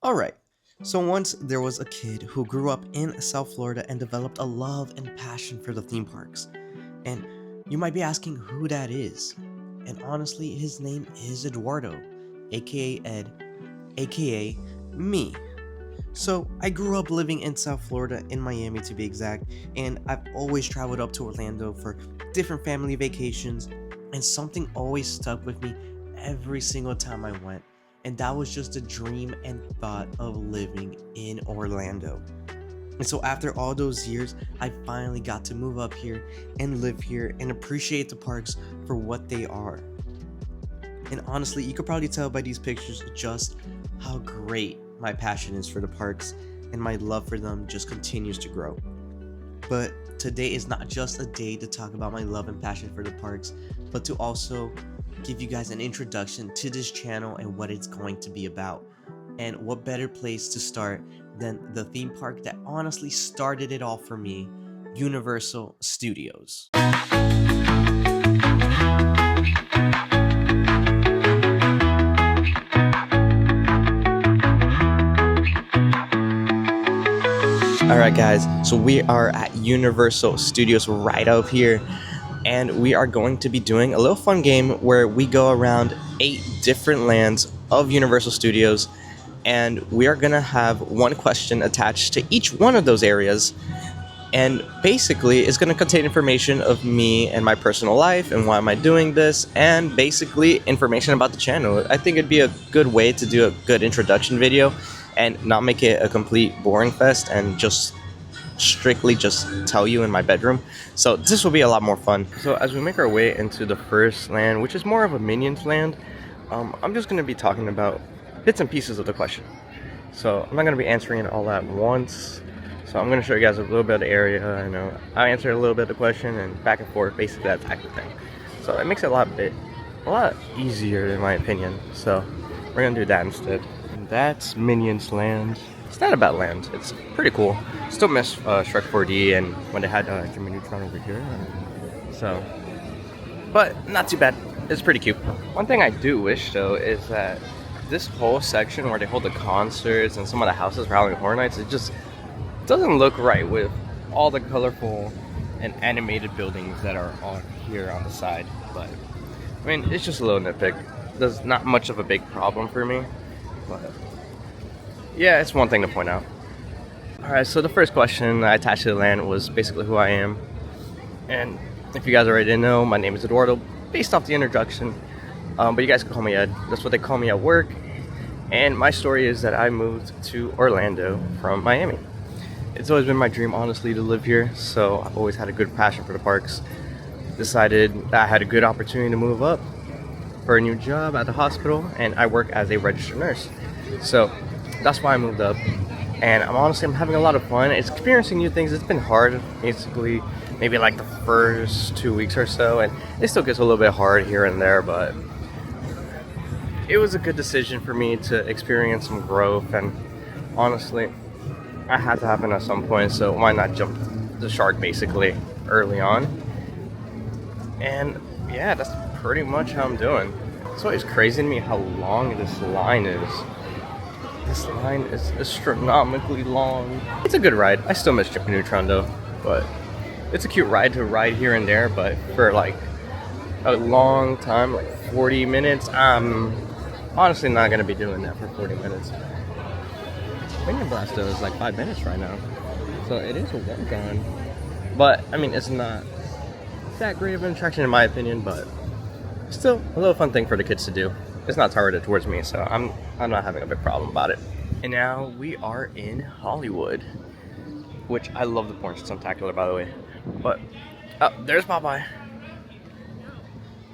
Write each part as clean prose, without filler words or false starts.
Alright, so once there was a kid who grew up in South Florida and developed a love and passion for the theme parks. And you might be asking who that is. And honestly, his name is Eduardo, aka Ed, aka me. So I grew up living in South Florida, in Miami to be exact, and I've always traveled up to Orlando for different family vacations, and something always stuck with me every single time I went, and that was just the dream and thought of living in Orlando. And so after all those years, I finally got to move up here and live here and appreciate the parks for what they are. And honestly, you could probably tell by these pictures just how great my passion is for the parks, and my love for them just continues to grow. But today is not just a day to talk about my love and passion for the parks, but to also give you guys an introduction to this channel and what it's going to be about. And what better place to start than the theme park that honestly started it all for me, Universal Studios. Alright guys, so we are at Universal Studios right out here, and we are going to be doing a little fun game where we go around 8 different lands of Universal Studios, and we are going to have one question attached to each one of those areas, and basically it's going to contain information of me and my personal life and why am I doing this, and basically information about the channel. I think it'd be a good way to do a good introduction video and not make it a complete boring fest and just strictly just tell you in my bedroom. So this will be a lot more fun. So as we make our way into the first land, which is more of a Minions land, I'm just going to be talking about bits and pieces of the question. So I'm not going to be answering it all at once. So I'm going to show you guys a little bit of the area. I answer a little bit of the question and back and forth, basically that type of thing. So it makes it a lot easier in my opinion. So we're going to do that instead. And that's Minions land. It's not a bad land. It's pretty cool. Still miss Shrek 4D and when they had Jimmy Neutron over here. So, but not too bad. It's pretty cute. One thing I do wish though is that this whole section where they hold the concerts and some of the houses for Halloween Horror Nights, it just doesn't look right with all the colorful and animated buildings that are on here on the side. But I mean, it's just a little nitpick. There's not much of a big problem for me. But yeah, it's one thing to point out. Alright, so the first question I attached to the land was basically who I am. And if you guys already didn't know, my name is Eduardo, based off the introduction. But you guys can call me Ed. That's what they call me at work. And my story is that I moved to Orlando from Miami. It's always been my dream, honestly, to live here. So I've always had a good passion for the parks. Decided I had a good opportunity to move up for a new job at the hospital, and I work as a registered nurse. So that's why I moved up, and I'm having a lot of fun. It's experiencing new things. It's been hard, basically, maybe like the first 2 weeks or so, and it still gets a little bit hard here and there, but it was a good decision for me to experience some growth, and honestly, I had to happen at some point, so why not jump the shark basically early on. And yeah, that's pretty much how I'm doing. It's always crazy to me how long this line is. This line is astronomically long. It's a good ride. I still miss Jimmy Neutron though, but it's a cute ride to ride here and there, but for like a long time, like 40 minutes, I'm honestly not gonna be doing that for 40 minutes. Minion Blast though is like 5 minutes right now, so it is a walk on. But I mean, it's not that great of an attraction in my opinion, but still a little fun thing for the kids to do. It's not targeted towards me, so I'm not having a big problem about it. And now we are in Hollywood, which I love the Porn Spectacular, by the way. But there's Popeye,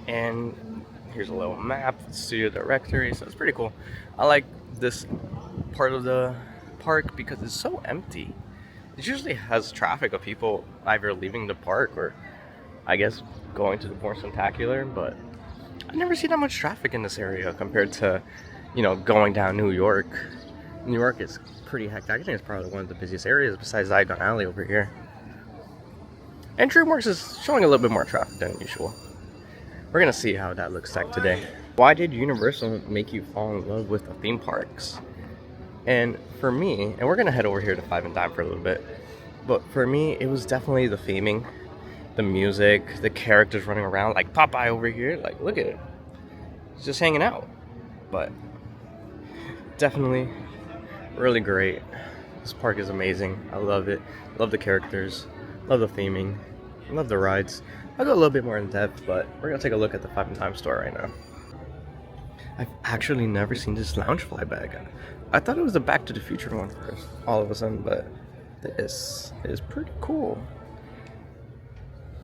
and here's a little map, studio directory. So it's pretty cool. I like this part of the park because it's so empty. It usually has traffic of people either leaving the park or I guess going to the Porn Spectacular, but I never see that much traffic in this area compared to, going down New York. New York is pretty hectic. I think it's probably one of the busiest areas besides Zygon Alley over here. And DreamWorks is showing a little bit more traffic than usual. We're gonna see how that looks like today. Why did Universal make you fall in love with the theme parks? And for me, and we're gonna head over here to Five and Dime for a little bit, but for me, it was definitely the theming, the music, the characters running around, like Popeye over here. Like, look at it, he's just hanging out. But definitely really great. This park is amazing. I love it. Love the characters. Love the theming. Love the rides. I'll go a little bit more in depth, but we're gonna take a look at the Five and Dime store right now. I've actually never seen this Loungefly bag. I thought it was the Back to the Future one first, all of a sudden, but this is pretty cool.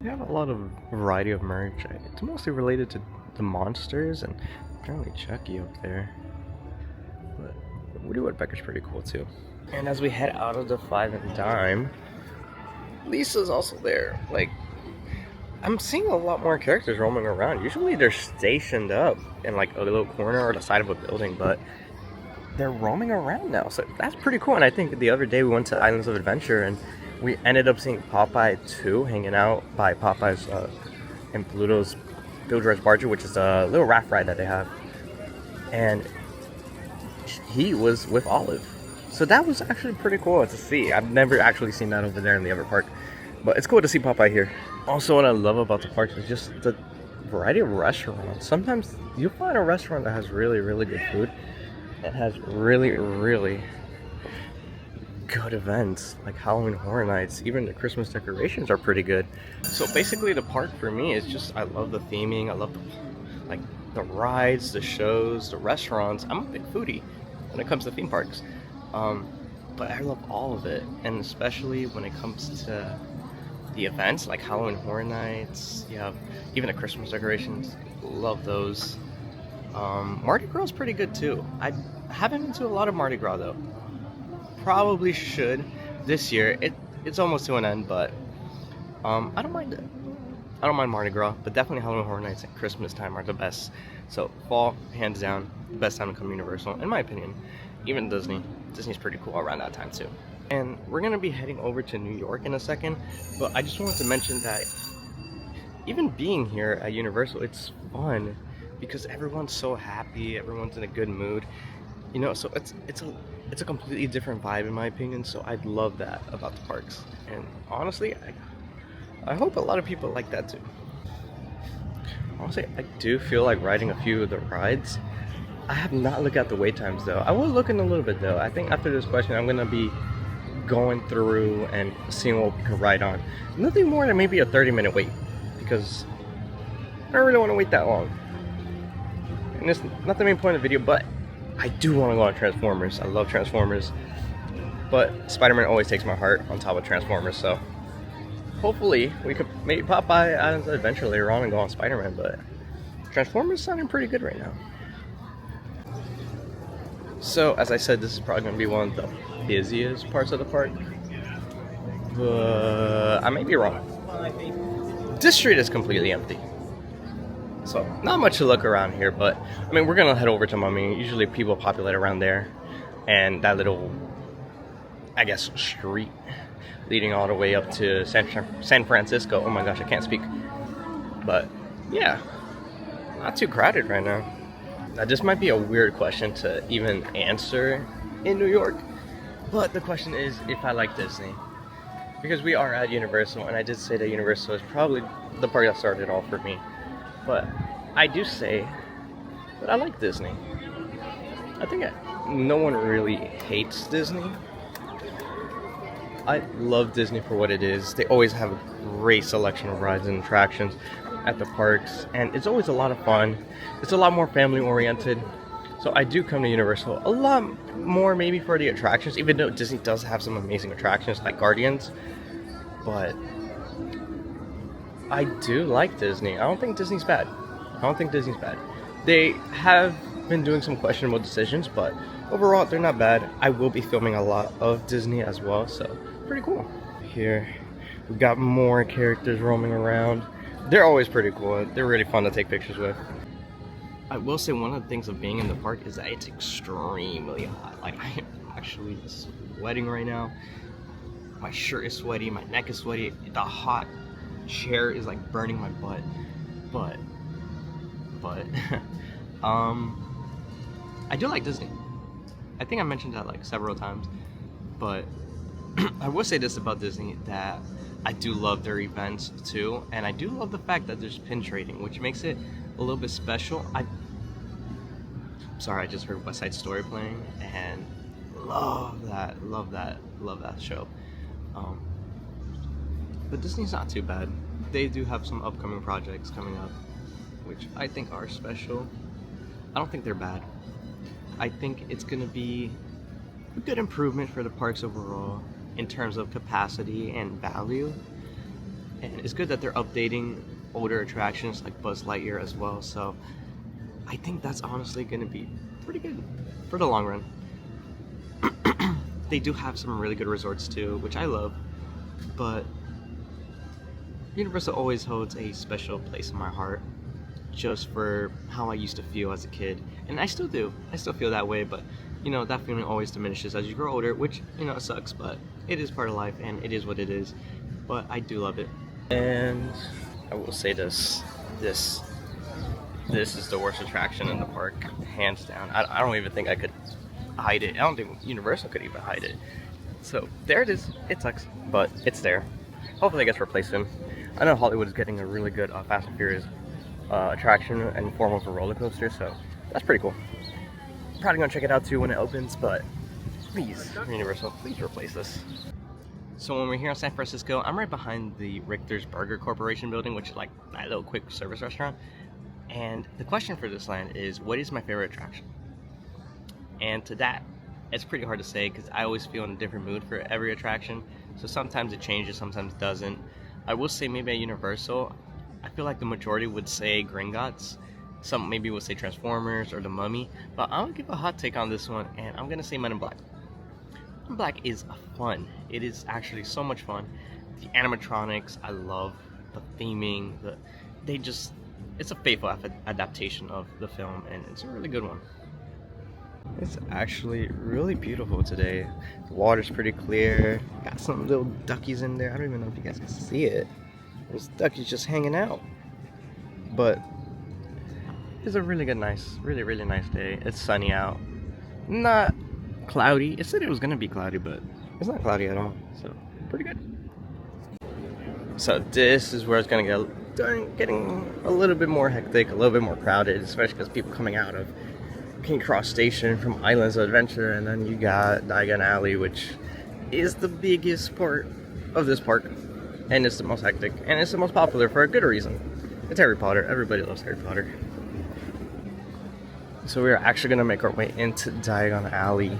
They have a lot of variety of merch. It's mostly related to the monsters and apparently Chucky up there. But Woody Woodpecker's pretty cool too. And as we head out of the Five and Dime, Lisa's also there. Like, I'm seeing a lot more characters roaming around. Usually they're stationed up in like a little corner or the side of a building, but they're roaming around now. So that's pretty cool. And I think the other day we went to Islands of Adventure and we ended up seeing Popeye 2 hanging out by Popeye's and Pluto's Bill George Barger, which is a little raft ride that they have. And he was with Olive. So that was actually pretty cool to see. I've never actually seen that over there in the other park. But it's cool to see Popeye here. Also, what I love about the park is just the variety of restaurants. Sometimes you'll find a restaurant that has really, really good food. It has really, really good events like Halloween Horror Nights. Even the Christmas decorations are pretty good. So basically the park for me is just, I love the theming. I love the rides, the shows, the restaurants. I'm a big foodie when it comes to theme parks. But I love all of it, and especially when it comes to the events like Halloween Horror Nights. You have even the Christmas decorations. Love those. Mardi Gras is pretty good too. I haven't been to a lot of Mardi Gras though. Probably should this year. It's almost to an end, but I don't mind it. I don't mind Mardi Gras, but definitely Halloween Horror Nights and Christmas time are the best. So fall, hands down, the best time to come to Universal, in my opinion. Even Disney. Disney's pretty cool around that time too. And we're gonna be heading over to New York in a second, but I just wanted to mention that even being here at Universal, it's fun because everyone's so happy, everyone's in a good mood. You know, so it's a completely different vibe in my opinion, so I love that about the parks. And honestly, I hope a lot of people like that too. Honestly, I do feel like riding a few of the rides. I have not looked at the wait times though. I will look in a little bit though. I think after this question, I'm gonna be going through and seeing what we can ride on. Nothing more than maybe a 30-minute wait because I don't really want to wait that long. And it's not the main point of the video, but I do want to go on Transformers. I love Transformers, but Spider-Man always takes my heart on top of Transformers. So hopefully we could maybe pop by Islands of Adventure later on and go on Spider-Man. But Transformers sounding pretty good right now. So, as I said, this is probably going to be one of the busiest parts of the park. But I may be wrong. This street is completely empty. So, not much to look around here, but I mean, we're going to head over to Mummy. Usually people populate around there. And that little, I guess, street leading all the way up to San Francisco. Oh my gosh, I can't speak. But, yeah, not too crowded right now. Now, this might be a weird question to even answer in New York, but the question is if I like Disney. Because we are at Universal, and I did say that Universal is probably the park that started it all for me. But I do say that I like Disney. I think no one really hates Disney. I love Disney for what it is. They always have a great selection of rides and attractions at the parks, and it's always a lot of fun. It's a lot more family oriented, so I do come to Universal a lot more maybe for the attractions, even though Disney does have some amazing attractions like Guardians. But I do like Disney. I don't think Disney's bad. They have been doing some questionable decisions, but overall they're not bad. I will be filming a lot of Disney as well, so pretty cool. Here we've got more characters roaming around. They're always pretty cool. They're really fun to take pictures with. I will say one of the things of being in the park is that it's extremely hot. Like, I am actually sweating right now. My shirt is sweaty, my neck is sweaty. The hot chair is like burning my butt. But I do like Disney. I think I mentioned that like several times, but I will say this about Disney, that I do love their events too, and I do love the fact that there's pin trading, which makes it a little bit special. Sorry, I just heard West Side Story playing, and love that show. Um, but Disney's not too bad. They do have some upcoming projects coming up, which I think are special. I don't think they're bad. I think it's gonna be a good improvement for the parks overall in terms of capacity and value. And it's good that they're updating older attractions like Buzz Lightyear as well. So I think that's honestly going to be pretty good for the long run. They do have some really good resorts too, which I love. But Universal always holds a special place in my heart, just for how I used to feel as a kid. And I still do. I still feel that way, but you know, that feeling always diminishes as you grow older, which, you know, sucks, but it is part of life and it is what it is. But I do love it. And I will say this is the worst attraction in the park, hands down. I don't even think I could hide it. I don't think Universal could even hide it. So there it is. It sucks, but it's there. Hopefully it gets replaced soon. I know Hollywood is getting a really good Fast and Furious attraction in form of a roller coaster, so that's pretty cool. Probably gonna check it out too when it opens, but please, Universal, please replace this. So when we're here in San Francisco, I'm right behind the Richter's Burger Corporation building, which is like that little quick service restaurant. And the question for this land is, what is my favorite attraction? And to that, it's pretty hard to say because I always feel in a different mood for every attraction. So sometimes it changes, sometimes it doesn't. I will say maybe at Universal, I feel like the majority would say Gringotts. Some maybe would say Transformers or The Mummy, but I'm gonna give a hot take on this one, and I'm gonna say Men in Black. Men in Black is fun. It is actually so much fun. The animatronics, I love the theming. It's a faithful adaptation of the film, and it's a really good one. It's actually really beautiful today. The water's pretty clear. Got some little duckies in there. I don't even know if you guys can see it. There's duckies just hanging out. But it's a really really nice day. It's sunny out. Not cloudy. It said it was gonna be cloudy, but it's not cloudy at all. So pretty good. So this is where it's gonna getting a little bit more hectic, a little bit more crowded, especially because people coming out of King Cross Station from Islands of Adventure, and then you got Diagon Alley, which is the biggest part of this park, and it's the most hectic, and it's the most popular for a good reason. It's Harry Potter. Everybody loves Harry Potter. So we're actually gonna make our way into Diagon Alley.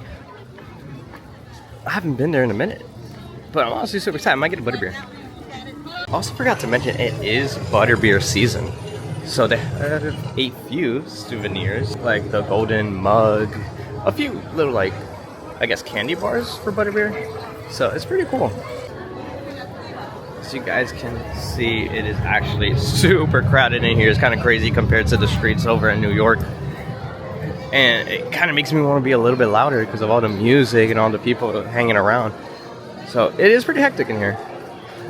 I haven't been there in a minute, but I'm honestly super excited. I might get a butterbeer. Also forgot to mention, it is butterbeer season. So they have a few souvenirs, like the golden mug, a few little, like, I guess candy bars for butterbeer. So it's pretty cool. So you guys can see, it is actually super crowded in here. It's kind of crazy compared to the streets over in New York. And it kind of makes me want to be a little bit louder because of all the music and all the people hanging around. So it is pretty hectic in here.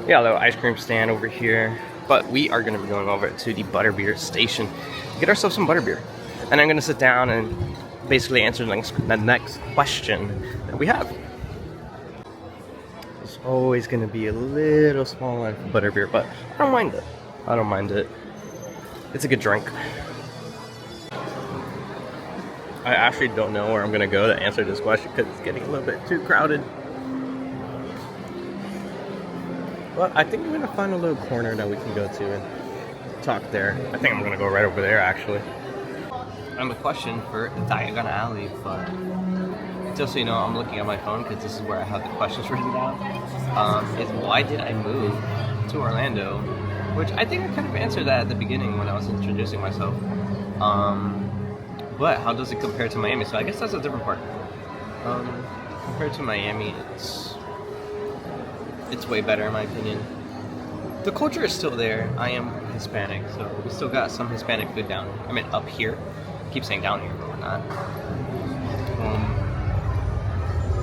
Yeah, a little ice cream stand over here. But we are going to be going over to the butterbeer station to get ourselves some butterbeer. And I'm going to sit down and basically answer the next question that we have. It's always going to be a little small line for butterbeer, but I don't mind it. I don't mind it. It's a good drink. I actually don't know where I'm going to go to answer this question because it's getting a little bit too crowded. Well, I think we're going to find a little corner that we can go to and talk there. I think I'm going to go right over there, actually. I have a question for Diagon Alley, but just so you know, I'm looking at my phone because this is where I have the questions written down. Is why did I move to Orlando? Which I think I kind of answered that at the beginning when I was introducing myself. But how does it compare to Miami? So I guess that's a different part. Compared to Miami, it's way better in my opinion. The culture is still there. I am Hispanic, so we still got some Hispanic food down. I mean, up here. I keep saying down here, but we're not.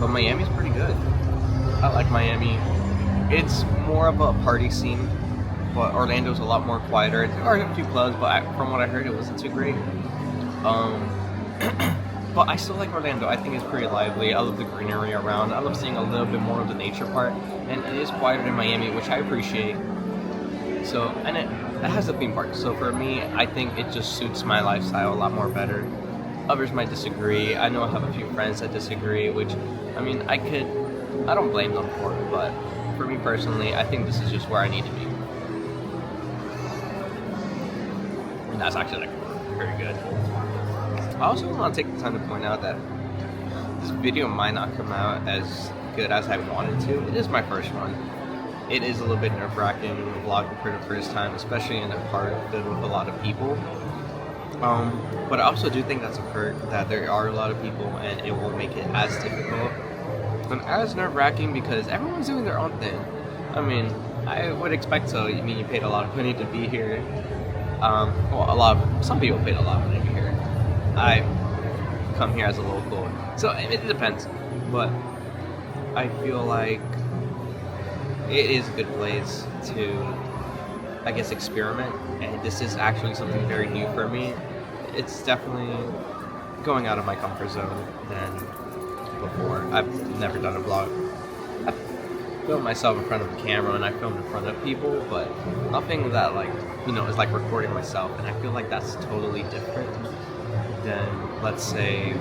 But Miami's pretty good. I like Miami. It's more of a party scene, but Orlando's a lot more quieter. There are a few clubs, but from what I heard, it wasn't too great. But I still like Orlando. I think it's pretty lively. I love the greenery around. I love seeing a little bit more of the nature part. And it is quieter than Miami, which I appreciate. So, and it has a theme park. So for me, I think it just suits my lifestyle a lot more better. Others might disagree. I know I have a few friends that disagree, which, I mean, I don't blame them for it, but for me personally, I think this is just where I need to be. And that's actually like very good. I also want to take the time to point out that this video might not come out as good as I wanted to. It is my first one. It is a little bit nerve-wracking vlogging for the first time, especially in a park filled with a lot of people. But I also do think that's a perk, that there are a lot of people and it won't make it as difficult and as nerve-wracking because everyone's doing their own thing. I mean, I would expect so. I mean, you paid a lot of money to be here. Some people paid a lot of money to be here. I come here as a local, so it depends. But I feel like it is a good place to, I guess, experiment, and this is actually something very new for me. It's definitely going out of my comfort zone than before. I've never done a vlog. I've filmed myself in front of a camera and I filmed in front of people, but nothing that, like, you know, is like recording myself, and I feel like that's totally different than, let's say,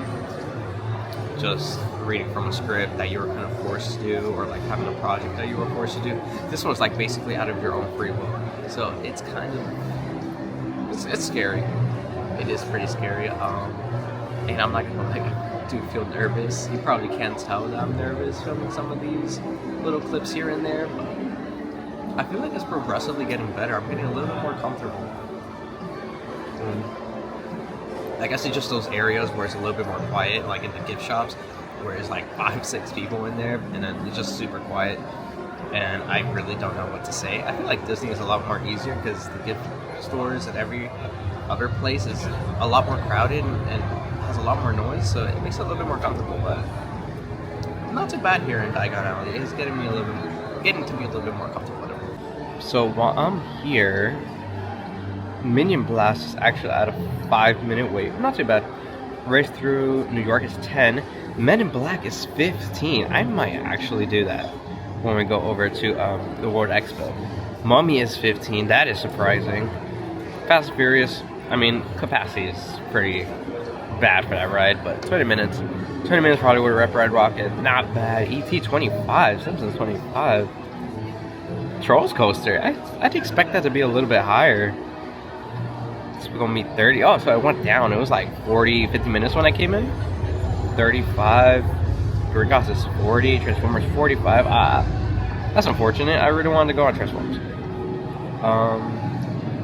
just reading from a script that you were kind of forced to do, or like having a project that you were forced to do. This one's like basically out of your own free will, so it's kind of it's scary. It is pretty scary, and I'm not gonna like do feel nervous. You probably can't tell that I'm nervous filming some of these little clips here and there, but I feel like it's progressively getting better. I'm getting a little bit more comfortable. I guess it's just those areas where it's a little bit more quiet, like in the gift shops, where it's like 5-6 people in there, and then it's just super quiet, and I really don't know what to say. I feel like Disney is a lot more easier because the gift stores at every other place is a lot more crowded and has a lot more noise, so it makes it a little bit more comfortable, but not too bad here in Diagon Alley. It's getting to be a little bit more comfortable. So while I'm here, Minion Blast is actually at a 5-minute wait. Not too bad. Race Through New York is 10. Men in Black is 15. I might actually do that when we go over to the World Expo. Mummy is 15. That is surprising. Fast and Furious, I mean, capacity is pretty bad for that ride, but 20 minutes. 20 minutes probably with Rep Red Rocket. Not bad. ET 25. Simpsons 25. Trolls Coaster. I'd expect that to be a little bit higher. We're gonna meet 30. Oh, so I went down. It was like 50 minutes when I came in. 35. Gringos is 40. Transformers 45. That's unfortunate. I really wanted to go on Transformers.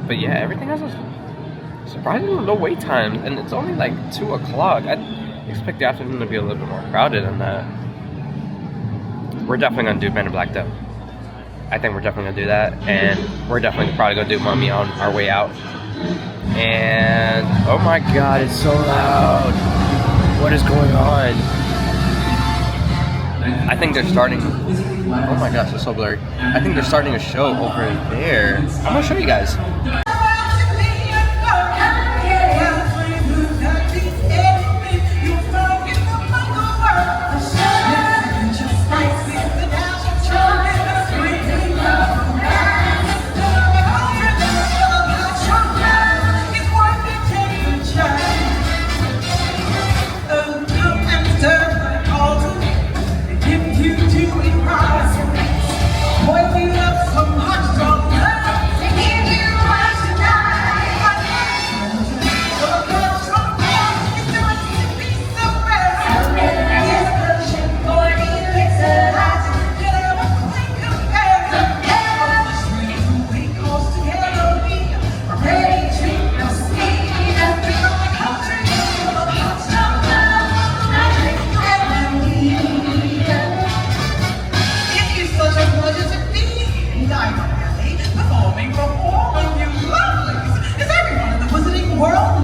But yeah, everything has a surprisingly low wait time, and it's only like 2 o'clock. I'd expect the afternoon to be a little bit more crowded than that. We're definitely gonna do Men in Black though. I think we're definitely gonna do that, and we're definitely probably gonna do Mummy on our way out. And oh my god, it's so loud. What is going on? I think they're starting. Oh my gosh, it's so blurry. I think they're starting a show over there. I'm gonna show you guys.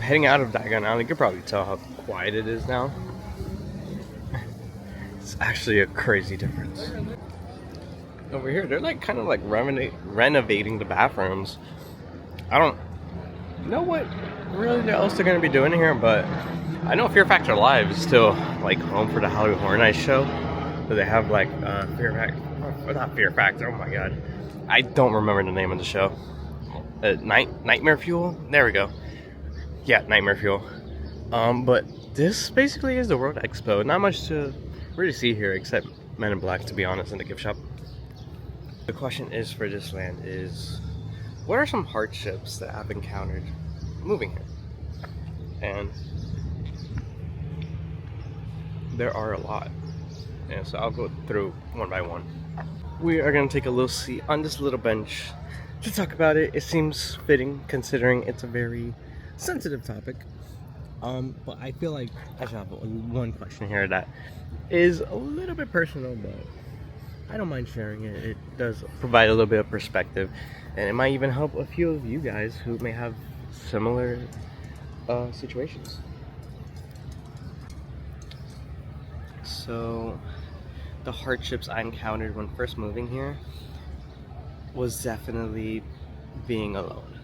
Heading out of Diagon Alley, you can probably tell how quiet it is now. It's actually a crazy difference. Over here, they're like kind of like renovating the bathrooms. I don't know what really else they're gonna be doing here, but I know Fear Factor Live is still like home for the Hollywood Horror Nights show. So they have like Fear Factor, not Fear Factor. Oh my god, I don't remember the name of the show. Nightmare Fuel. There we go. Yeah, Nightmare Fuel. But this basically is the World Expo. Not much to really see here except Men in Black, to be honest, in the gift shop. The question is for this land is, what are some hardships that I've encountered moving here? And there are a lot. And so I'll go through one by one. We are going to take a little seat on this little bench to talk about it. It seems fitting considering it's a very sensitive topic. But I feel like I should have one question here that is a little bit personal, but I don't mind sharing it. It does provide a little bit of perspective, and it might even help a few of you guys who may have similar situations. So, the hardships I encountered when first moving here was definitely being alone.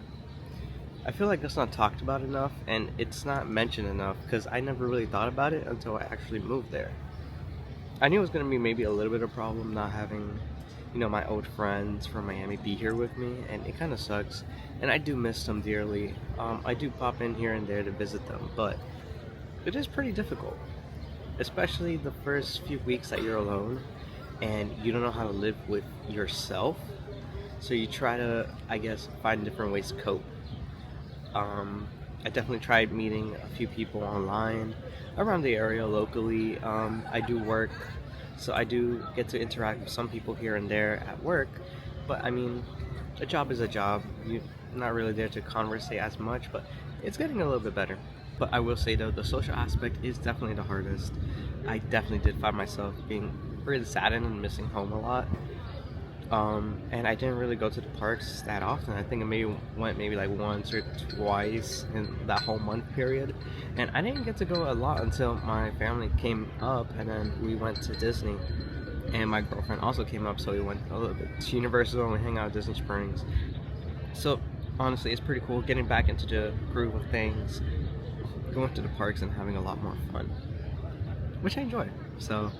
I feel like that's not talked about enough, and it's not mentioned enough because I never really thought about it until I actually moved there. I knew it was going to be maybe a little bit of a problem not having, my old friends from Miami be here with me, and it kind of sucks, and I do miss them dearly. I do pop in here and there to visit them, but it is pretty difficult, especially the first few weeks that you're alone and you don't know how to live with yourself, so you try to, I guess, find different ways to cope. I definitely tried meeting a few people online around the area locally. I do work, so I do get to interact with some people here and there at work, but I mean, a job is a job. You're not really there to conversate as much, but it's getting a little bit better. But I will say though, the social aspect is definitely the hardest. I definitely did find myself being really saddened and missing home a lot. And I didn't really go to the parks that often. I think I went like once or twice in that whole month period. And I didn't get to go a lot until my family came up, and then we went to Disney. And my girlfriend also came up, so we went a little bit to Universal and we hang out at Disney Springs. So honestly, it's pretty cool getting back into the groove of things, going to the parks and having a lot more fun, which I enjoy. So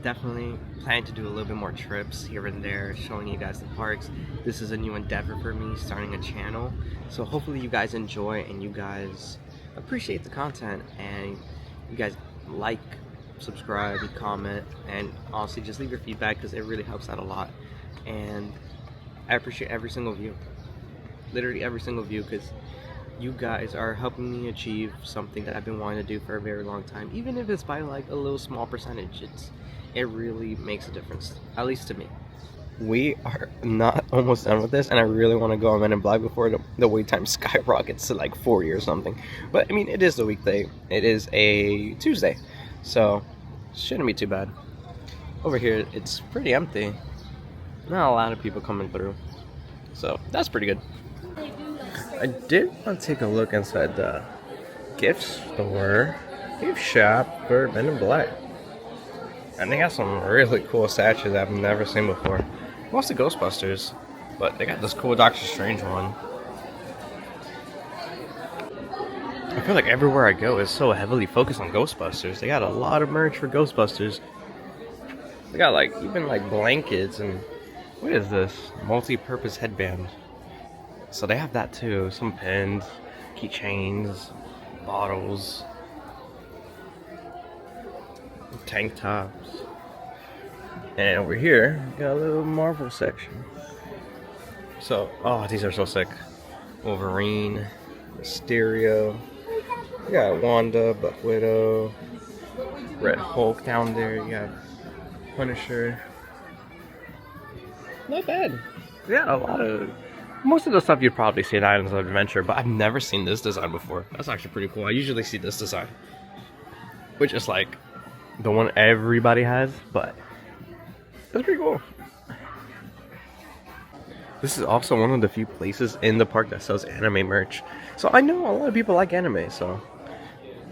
definitely plan to do a little bit more trips here and there, showing you guys the parks. This is a new endeavor for me, starting a channel, so hopefully you guys enjoy and you guys appreciate the content, and you guys like, subscribe, comment, and honestly just leave your feedback because it really helps out a lot. And I appreciate every single view, literally every single view, because you guys are helping me achieve something that I've been wanting to do for a very long time. Even if it's by like a little small percentage, it really makes a difference, at least to me. We are not almost done with this, and I really want to go on Men in Black before the wait time skyrockets to like 40 or something. But I mean, it is the weekday. It is a Tuesday, so shouldn't be too bad. Over here, it's pretty empty. Not a lot of people coming through, so that's pretty good. I did want to take a look inside the gift shop for Men in Black. And they got some really cool statues I've never seen before. Mostly Ghostbusters, but they got this cool Doctor Strange one. I feel like everywhere I go is so heavily focused on Ghostbusters. They got a lot of merch for Ghostbusters. They got like even like blankets and what is this? Multi-purpose headband. So they have that too. Some pins, keychains, bottles, tank tops. And over here, got a little Marvel section. So, oh, these are so sick. Wolverine, Mysterio. You got Wanda, Black Widow, Red Hulk down there. You got Punisher. Not bad. Yeah, most of the stuff you'd probably see in Islands of Adventure, but I've never seen this design before. That's actually pretty cool. I usually see this design, which is like the one everybody has, but that's pretty cool. This is also one of the few places in the park that sells anime merch. So I know a lot of people like anime, so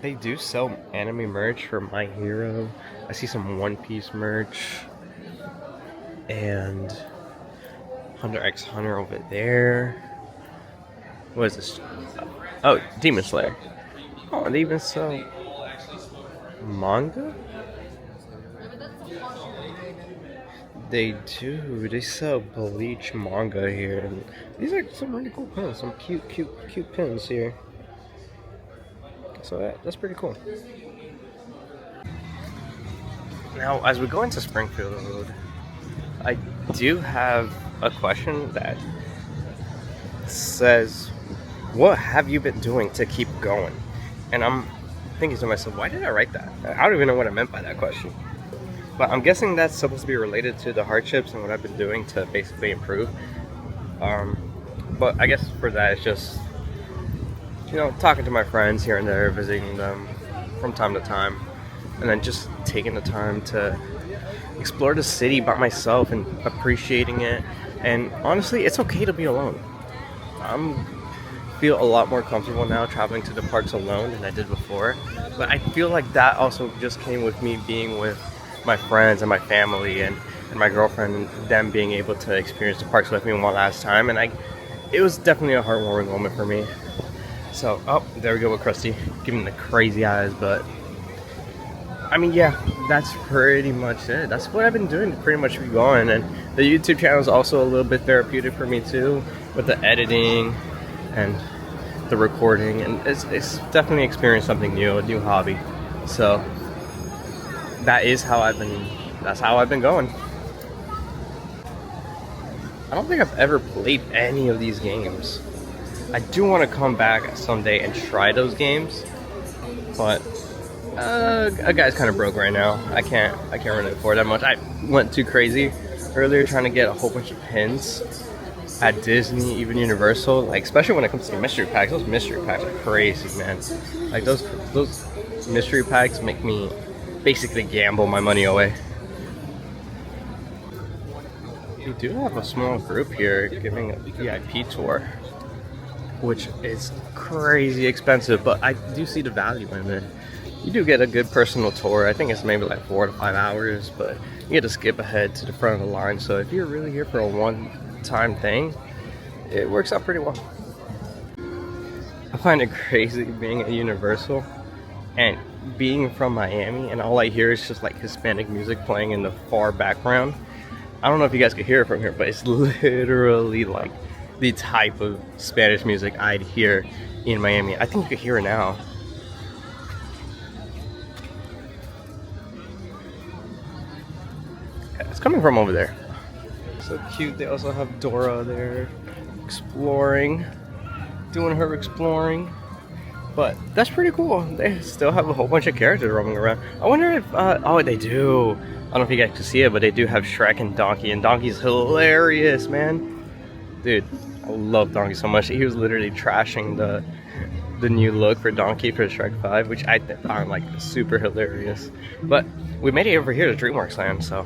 they do sell anime merch for My Hero. I see some One Piece merch and Hunter x Hunter over there. What is this? Oh, Demon Slayer. Oh, and they even sell Manga? They do. They sell Bleach manga here. And these are some really cool pins. Some cute pins here. So that's pretty cool. Now, as we go into Springfield Road, I do have a question that says, what have you been doing to keep going? And I'm thinking to myself, why did I write that? I don't even know what I meant by that question. But I'm guessing that's supposed to be related to the hardships and what I've been doing to basically improve. But I guess for that, it's just, talking to my friends here and there, visiting them from time to time, and then just taking the time to explore the city by myself and appreciating it. And honestly, it's okay to be alone. Feel a lot more comfortable now traveling to the parks alone than I did before. But I feel like that also just came with me being with my friends and my family and my girlfriend, and them being able to experience the parks with me one last time. And it was definitely a heartwarming moment for me. So, oh, there we go with Krusty, giving the crazy eyes. But I mean, yeah, that's pretty much it. That's what I've been doing to pretty much be going. And the YouTube channel is also a little bit therapeutic for me too, with the editing and the recording, and it's definitely experienced something new, a new hobby. So that's how I've been going. I don't think I've ever played any of these games. I do want to come back someday and try those games, but a guy's kind of broke right now. I can't really afford that much. I went too crazy earlier trying to get a whole bunch of pins at Disney, even Universal, like especially when it comes to the mystery packs. Those mystery packs are crazy, man. Like those mystery packs make me basically gamble my money away. We do have a small group here giving a VIP tour, which is crazy expensive, but I do see the value in it. You do get a good personal tour. I think it's maybe like 4 to 5 hours, but you get to skip ahead to the front of the line. So if you're really here for a one-time thing, it works out pretty well. I find it crazy being at Universal and being from Miami, and all I hear is just like Hispanic music playing in the far background. I don't know if you guys could hear it from here, but it's literally like the type of Spanish music I'd hear in Miami. I think you could hear it now. It's coming from over there. So cute. They also have Dora there exploring, doing her exploring. But that's pretty cool. They still have a whole bunch of characters roaming around. I wonder if, oh, they do. I don't know if you guys can see it, but they do have Shrek and Donkey. And Donkey's hilarious, man. Dude, I love Donkey so much. He was literally trashing the new look for Donkey for Shrek 5, which I found like super hilarious. But we made it over here to DreamWorks Land, so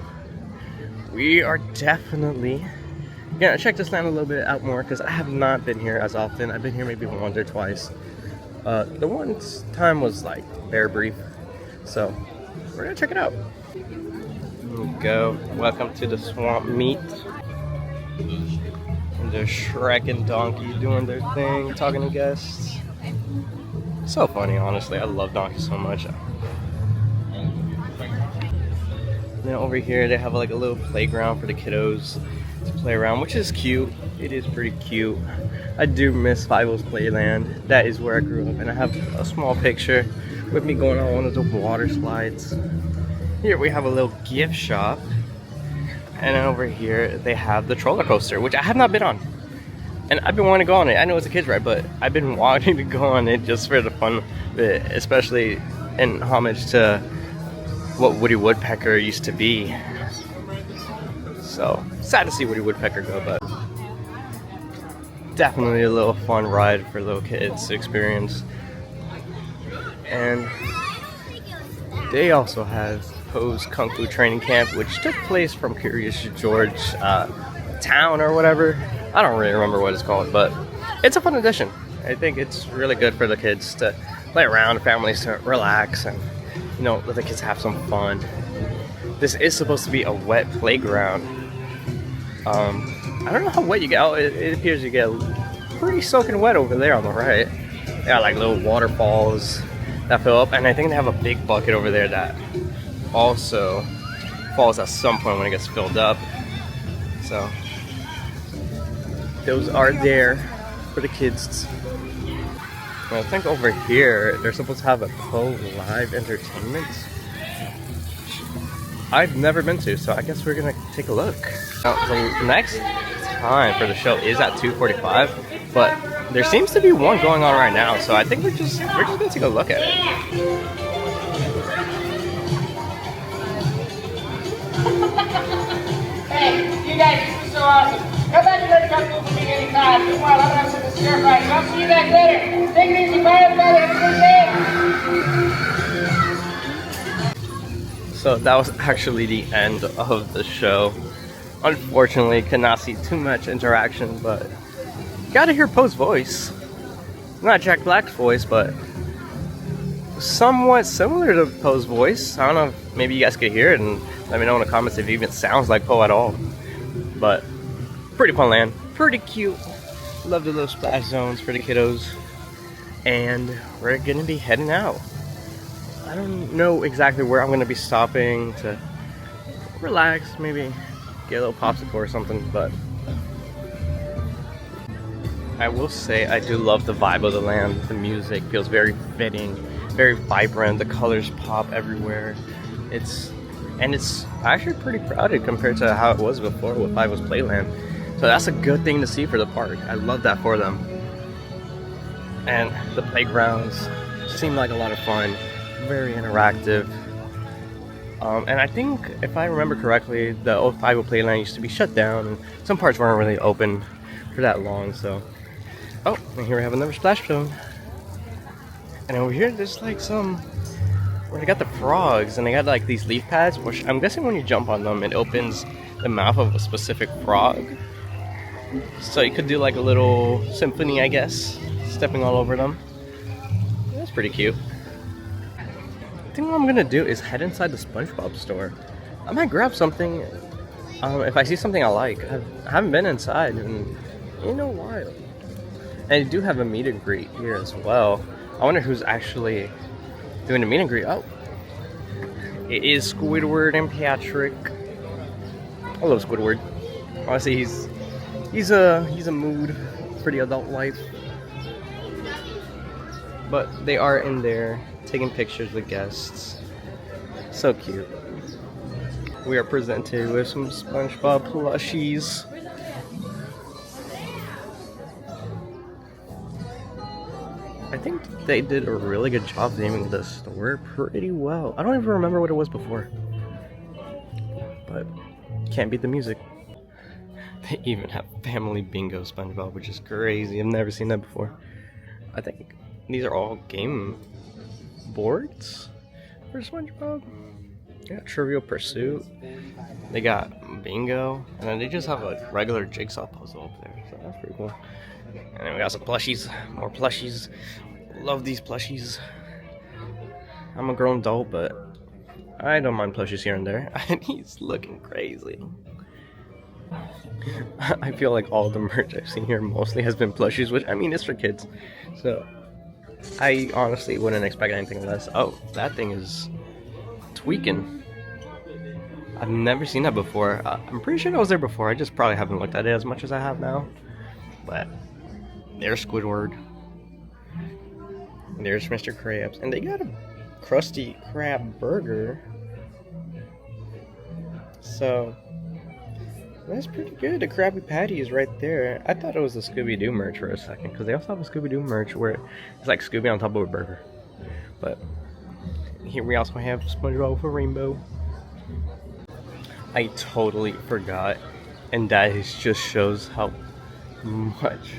we are definitely gonna check this land a little bit out more, because I have not been here as often. I've been here maybe once or twice. The one time was like very brief, so we're gonna check it out. Here we go. Welcome to the Swamp Meet. And there's Shrek and Donkey doing their thing, talking to guests. So funny, honestly. I love Donkey so much. Then over here they have like a little playground for the kiddos to play around, which is cute. It is pretty cute. I do miss Five-O's Playland. That is where I grew up, and I have a small picture with me going on one of the water slides. Here we have a little gift shop, and then over here they have the roller coaster, which I have not been on, and I've been wanting to go on it. I know it's a kid's ride, but I've been wanting to go on it just for the fun of it, especially in homage to what Woody Woodpecker used to be. So sad to see Woody Woodpecker go, but definitely a little fun ride for little kids to experience. And they also have Poe's Kung Fu Training Camp, which took place from Curious George town or whatever. I don't really remember what it's called, but it's a fun addition. I think it's really good for the kids to play around, families to relax, and let the kids have some fun. This is supposed to be a wet playground. I don't know how wet you get. Oh, it appears you get pretty soaking wet over there on the right. Yeah, like little waterfalls that fill up, and I think they have a big bucket over there that also falls at some point when it gets filled up. So those are there for the kids. And I think over here they're supposed to have a Poe Live Entertainment. I've never been to, so I guess we're gonna take a look. Now, the next time for the show is at 2:45, but there seems to be one going on right now, so I think we're just gonna take a look at it. Hey, you guys, this is so awesome. Come back here and come cool for me anytime. Come on, I'm gonna the stir fry. So I'll see you back later. Take it easy, bye everybody. Have a good day. So that was actually the end of the show. Unfortunately, could not see too much interaction, but gotta hear Poe's voice. Not Jack Black's voice, but somewhat similar to Poe's voice. I don't know if maybe you guys could hear it and let me know in the comments if it even sounds like Poe at all. But pretty fun land, pretty cute. Love the little splash zones for the kiddos. And we're gonna be heading out. I don't know exactly where I'm gonna be stopping to relax, maybe get a little popsicle or something, but I will say I do love the vibe of the land. The music feels very fitting, very vibrant. The colors pop everywhere. It's actually pretty crowded compared to how it was before with Five Oaks Playland. So that's a good thing to see for the park. I love that for them. And the playgrounds seem like a lot of fun, very interactive. And I think, if I remember correctly, the old Five Oaks Playland used to be shut down, and some parts weren't really open for that long. So, oh, and here we have another splash zone. And over here, there's like some where they got the frogs, and they got like these leaf pads, which I'm guessing when you jump on them, it opens the mouth of a specific frog. So you could do like a little symphony, I guess, stepping all over them. That's pretty cute. I think what I'm gonna do is head inside the SpongeBob store. I might grab something if I see something I like. I haven't been inside in a while. And I do have a meet and greet here as well. I wonder who's actually doing a meet and greet. Oh, it is Squidward and Patrick. I love Squidward. Honestly, he's a mood for the adult life. But they are in there taking pictures with guests. So cute. We are presented with some SpongeBob plushies. I think they did a really good job naming the store pretty well. I don't even remember what it was before. But can't beat the music. They even have Family Bingo SpongeBob, which is crazy. I've never seen that before. I think these are all game boards for SpongeBob. They got Trivial Pursuit. They got Bingo. And then they just have a regular jigsaw puzzle up there. So that's pretty cool. And then we got some plushies. More plushies. Love these plushies. I'm a grown adult, but I don't mind plushies here and there. And he's looking crazy. I feel like all the merch I've seen here mostly has been plushies, which, I mean, it's for kids. So I honestly wouldn't expect anything less. Oh, that thing is tweaking. I've never seen that before. I'm pretty sure I was there before. I just probably haven't looked at it as much as I have now. But there's Squidward. There's Mr. Krabs. And they got a Krusty Krab burger. So that's pretty good. The Krabby Patty is right there. I thought it was the Scooby-Doo merch for a second, because they also have a Scooby-Doo merch where it's like Scooby on top of a burger. But here we also have SpongeBob with a rainbow. I totally forgot, and that just shows how much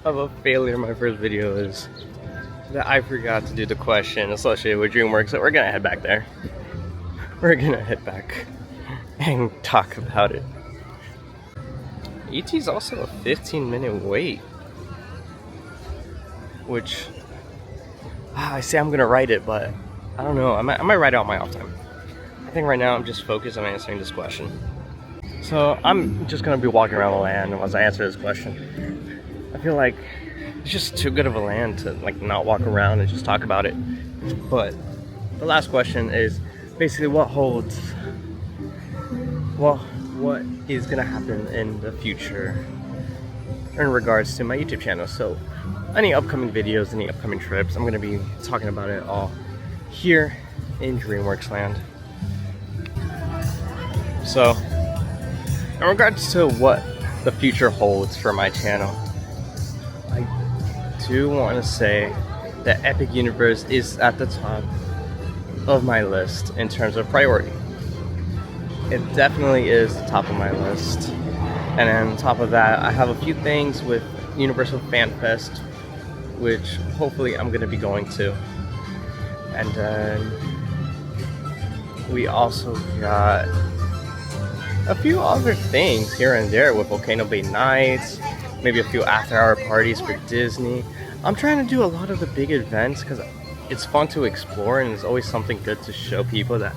of a failure my first video is, that I forgot to do the question associated with DreamWorks. So we're gonna head back there. We're gonna head back and talk about it. E.T.'s also a 15-minute wait, which I say I'm gonna write it, but I don't know. I might write it on my off time. I think right now I'm just focused on answering this question. So I'm just gonna be walking around the land as I answer this question. I feel like it's just too good of a land to like not walk around and just talk about it. But the last question is basically what holds, well, what is gonna happen in the future in regards to my YouTube channel. So any upcoming videos, any upcoming trips, I'm gonna be talking about it all here in DreamWorks Land. So in regards to what the future holds for my channel, I do want to say that Epic Universe is at the top of my list in terms of priority. It definitely is the top of my list. And then on top of that, I have a few things with Universal Fan Fest, which hopefully I'm going to be going to. And then we also got a few other things here and there with Volcano Bay Nights, maybe a few after-hour parties for Disney. I'm trying to do a lot of the big events because it's fun to explore and there's always something good to show people that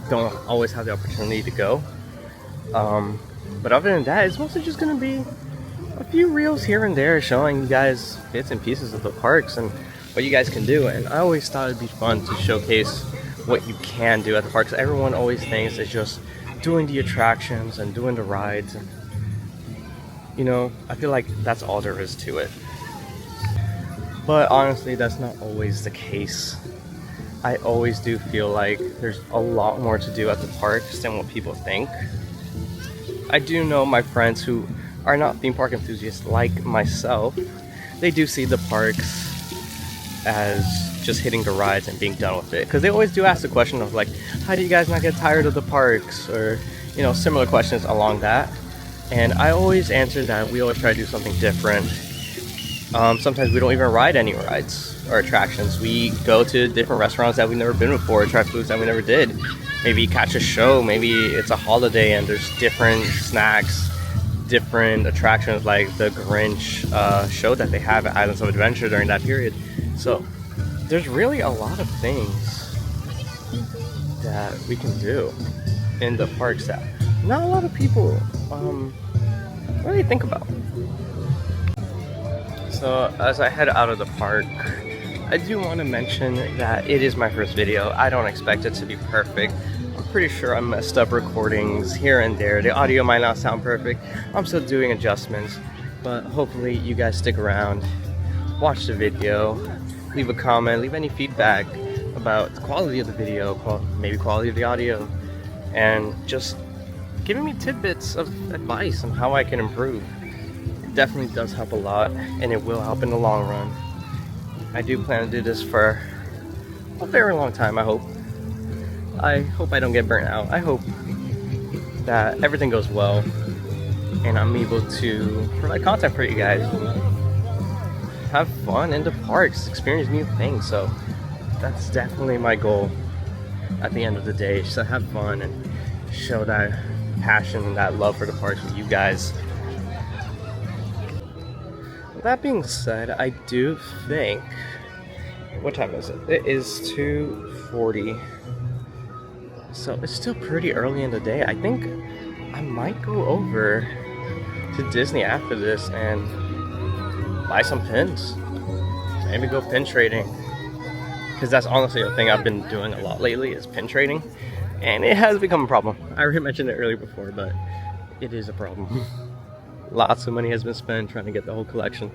don't always have the opportunity to go. But other than that, it's mostly just going to be a few reels here and there showing you guys bits and pieces of the parks and what you guys can do. And I always thought it'd be fun to showcase what you can do at the parks. Everyone always thinks it's just doing the attractions and doing the rides, and you know, I feel like that's all there is to it. But honestly, that's not always the case. I always do feel like there's a lot more to do at the parks than what people think. I do know my friends who are not theme park enthusiasts like myself, they do see the parks as just hitting the rides and being done with it, because they always do ask the question of like, how do you guys not get tired of the parks, or you know, similar questions along that. And I always answer that we always try to do something different. Sometimes we don't even ride any rides or attractions. We go to different restaurants that we've never been before, try foods that we never did, maybe catch a show, maybe it's a holiday and there's different snacks, different attractions like the Grinch show that they have at Islands of Adventure during that period. So there's really a lot of things that we can do in the parks that not a lot of people really think about. So as I head out of the park, I do want to mention that it is my first video. I don't expect it to be perfect. I'm pretty sure I messed up recordings here and there. The audio might not sound perfect. I'm still doing adjustments, but hopefully you guys stick around, watch the video, leave a comment, leave any feedback about the quality of the video, maybe quality of the audio, and just giving me tidbits of advice on how I can improve. It definitely does help a lot, and it will help in the long run. I do plan to do this for a very long time, I hope. I hope I don't get burnt out. I hope that everything goes well and I'm able to provide content for you guys. Have fun in the parks, experience new things. So that's definitely my goal at the end of the day, just to have fun and show that passion and that love for the parks with you guys. With that being said, I do think, what time is it? It is 2:40. So it's still pretty early in the day. I think I might go over to Disney after this and buy some pins. Maybe go pin trading. Because that's honestly a thing I've been doing a lot lately, is pin trading. And it has become a problem. I already mentioned it earlier before, but it is a problem. Lots of money has been spent trying to get the whole collection.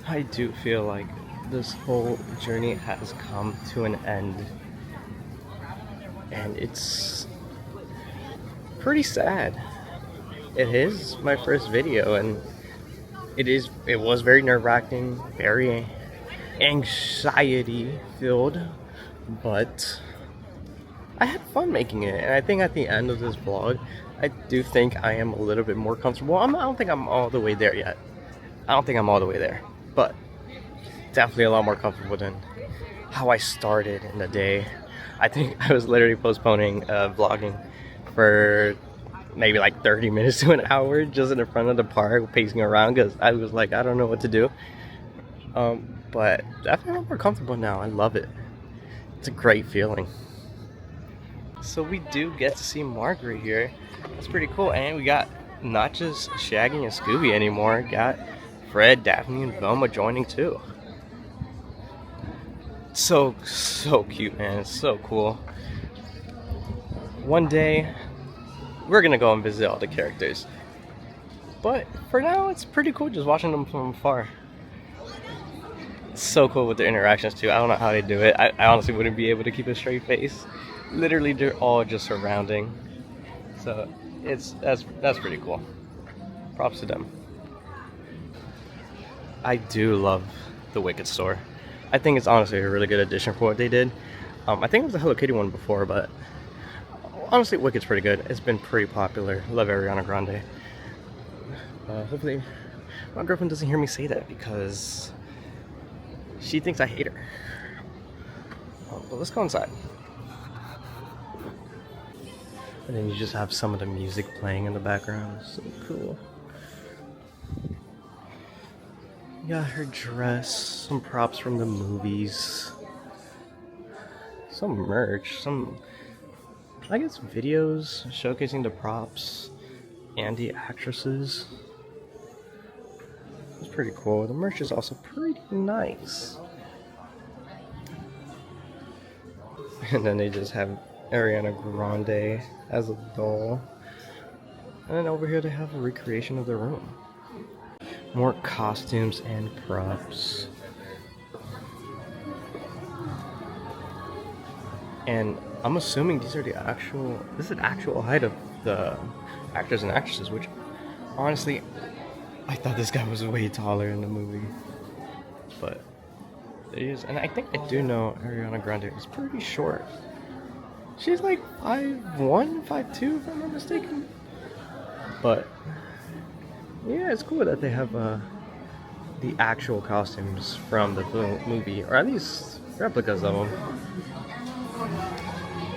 I do feel like this whole journey has come to an end, and it's pretty sad. It is my first video, and it was very nerve-wracking, very anxiety filled, but I had fun making it. And I think at the end of this vlog, I do think I am a little bit more comfortable. I don't think I'm all the way there yet. But definitely a lot more comfortable than how I started in the day. I think I was literally postponing vlogging for maybe like 30 minutes to an hour just in the front of the park, pacing around, because I was like, I don't know what to do. But definitely a lot more comfortable now. I love it. It's a great feeling. So we do get to see Margaret here. That's pretty cool. And we got not just Shaggy and Scooby anymore. Got Fred, Daphne, and Velma joining too. So cute, man. It's so cool. One day, we're gonna go and visit all the characters. But for now, it's pretty cool just watching them from afar. It's so cool with their interactions too. I don't know how they do it. I honestly wouldn't be able to keep a straight face. Literally, they're all just surrounding. So that's pretty cool. Props to them. I do love the Wicked store. I think it's honestly a really good addition for what they did. I think it was the Hello Kitty one before, but honestly, Wicked's pretty good. It's been pretty popular. Love Ariana Grande. Hopefully, my girlfriend doesn't hear me say that because she thinks I hate her. But let's go inside. And then you just have some of the music playing in the background. So cool. You got her dress, some props from the movies, some merch, some, I guess, videos showcasing the props and the actresses. It's pretty cool. The merch is also pretty nice. And then they just have Ariana Grande as a doll. And then over here they have a recreation of the room. More costumes and props. And I'm assuming these are this is the actual height of the actors and actresses, which honestly, I thought this guy was way taller in the movie. But it is, and I think I do know Ariana Grande is pretty short. She's like 5'1", 5'2", if I'm not mistaken. But yeah, it's cool that they have the actual costumes from the movie, or at least replicas of them.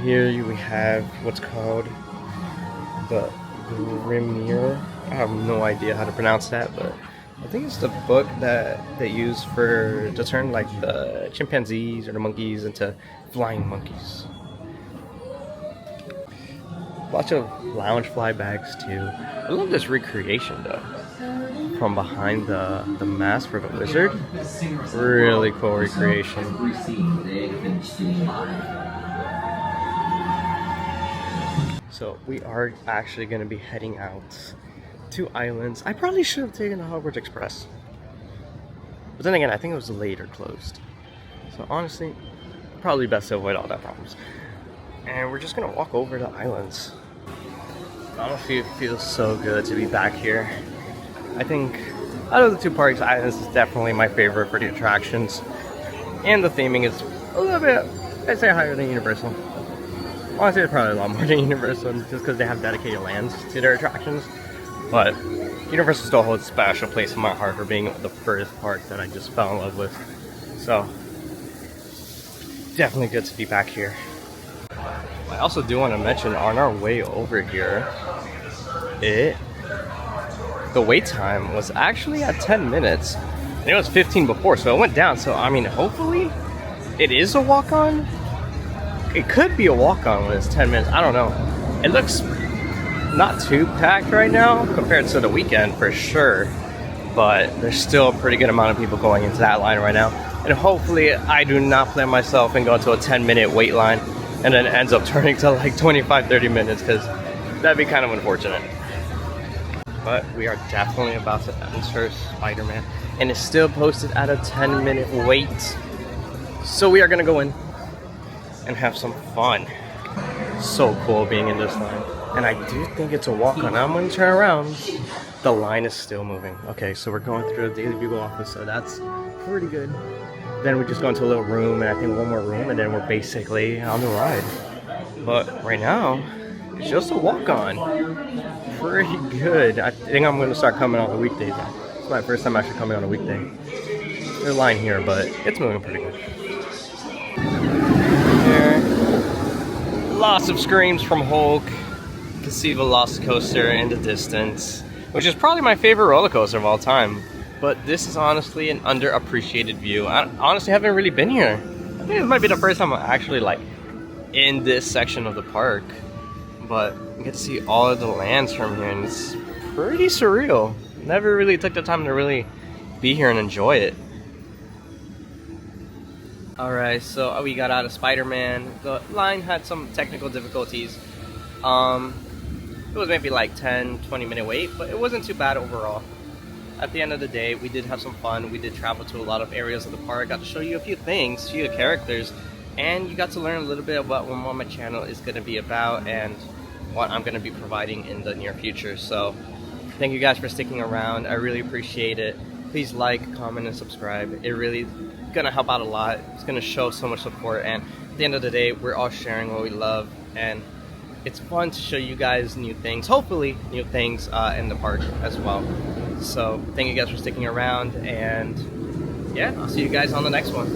Here we have what's called the Grimnir. I have no idea how to pronounce that, but I think it's the book that they use to turn like the chimpanzees or the monkeys into flying monkeys. Lots of Loungefly bags too. I love this recreation though. From behind the mask for the wizard. Really cool recreation. So we are actually going to be heading out to Islands. I probably should have taken the Hogwarts Express. But then again, I think it was later closed. So honestly, probably best to avoid all that problems. And we're just going to walk over to Islands. Honestly, it feels so good to be back here. I think out of the two parks, Islands is definitely my favorite for the attractions. And the theming is a little bit, I'd say, higher than Universal. Honestly, it's probably a lot more than Universal just because they have dedicated lands to their attractions. But Universal still holds a special place in my heart for being the first park that I just fell in love with. So, definitely good to be back here. I also do want to mention on our way over here, the wait time was actually at 10 minutes. And it was 15 before, so it went down. So, I mean, hopefully it is a walk-on. It could be a walk-on when it's 10 minutes. I don't know. It looks not too packed right now compared to the weekend for sure. But there's still a pretty good amount of people going into that line right now. And hopefully I do not plan myself and go into a 10-minute wait line and then it ends up turning to like 25-30 minutes because that'd be kind of unfortunate. But we are definitely about to enter Spider-Man, and it's still posted at a 10-minute wait. So we are gonna go in and have some fun. So cool being in this line. And I do think it's a walk-on. I'm gonna turn around. The line is still moving. Okay, so we're going through the Daily Bugle office, so that's pretty good. Then we just go into a little room, and I think one more room, and then we're basically on the ride. But right now, it's just a walk-on. Pretty good. I think I'm going to start coming on the weekdays now. It's my first time actually coming on a weekday. There's a line here, but it's moving pretty good. Here, lots of screams from Hulk. You can see the Velocicoaster in the distance, which is probably my favorite roller coaster of all time. But this is honestly an underappreciated view. I honestly haven't really been here. I think it might be the first time I'm actually like in this section of the park. But you get to see all of the lands from here, and it's pretty surreal. Never really took the time to really be here and enjoy it. Alright, so we got out of Spider-Man. The line had some technical difficulties. It was maybe like 10-20 minute wait, but it wasn't too bad overall. At the end of the day, we did have some fun. We did travel to a lot of areas of the park, got to show you a few things, a few characters, and you got to learn a little bit about what my channel is going to be about and what I'm going to be providing in the near future. So thank you guys for sticking around. I really appreciate it. Please like, comment, and subscribe. It really gonna help out a lot. It's gonna show so much support, and at the end of the day, we're all sharing what we love, and it's fun to show you guys new things, hopefully new things in the park as well. So thank you guys for sticking around, and yeah, I'll see you guys on the next one.